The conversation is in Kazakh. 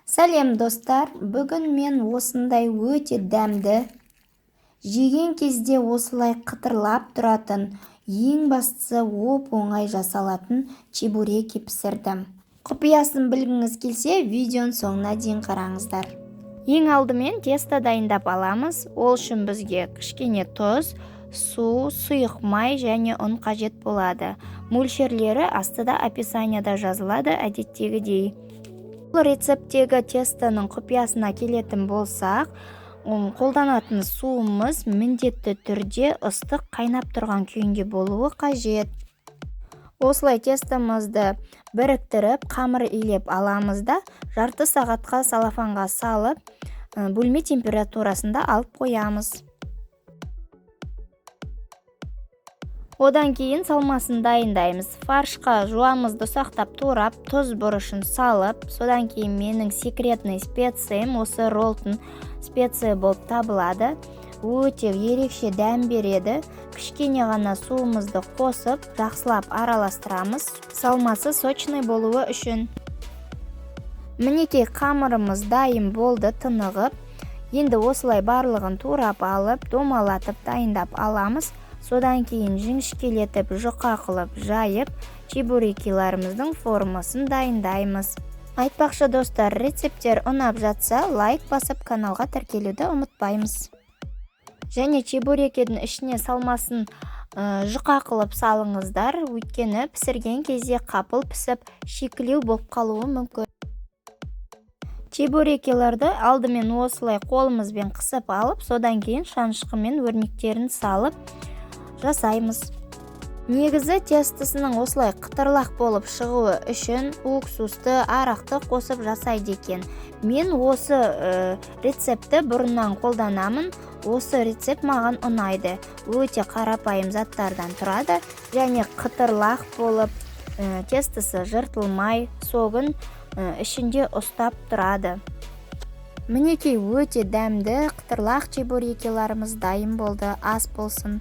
Сәлем достар, бүгін мен осындай өте дәмді, жеген кезде осылай қытырлап тұратын, ең бастысы оп-оңай жасалатын чебуреки пісірдім. Құпиясын білгіңіз келсе, видеоның соңына дейін қараңыздар. Ең алдымен тесто дайындап аламыз. Ол үшін бізге кішкене тұз, су, сұйық май және ұн қажет болады. Мөлшерлері астыда описанияда жазылады әдеттегідей. Бұл рецепттегі тестоның құпиясына келетін болсақ, қолданатын суымыз міндетті түрде ыстық қайнап тұрған күйінде болуы қажет. Осылай тестомызды біріктіріп, қамыр илеп аламыз да, жарты сағатқа салафанға салып, бөлме температурасында алып қоямыз. Одан кейін салмасын дайындаймыз. Фаршқа жуамызды ұсақтап турап, тұз бұрышын салып, содан кейін менің секретный специям осы роллтон специя болып табылады. Өте ерекше дәм береді. Кішкене ғана суымызды қосып, жақсылап араластырамыз, салмасы сочный болуы үшін. Мінекей қамырымыз дайын болды, тынығып. Енді осылай барлығын турап алып, домалатып дайындап аламыз. Содан кейін жіңішкелетіп, жұқа қылып жайып, чебурекиларымыздың формасын дайындаймыз. Айтпақшы достар, рецепттер ұнап жатса, лайк басып каналға тіркелуді ұмытпаймыз. Және чебурекидің ішіне салмасын жұқа қылып салыңыздар, өйткені пісірген кезде қапыл пісіп, шикілеу болып қалуы мүмкін. Чебурекиларды алдымен осылай қолымызбен қысып алып, содан кейін шанышқымен өрнектерін салып жасаймыз. Негізі тестісінің осылай қытырлақ болып шығуы үшін уксусты, арақты қосып жасайды екен. Мен осы рецепті бұрыннан қолданамын. Осы рецепт маған ұнайды. Өте қарапайым заттардан тұрады және қытырлақ болып, тестісі жыртылмай, согын ішінде ұстап тұрады. Мінекей өте дәмді қытырлақ чебурекиларымыз дайын болды. Ас болсын.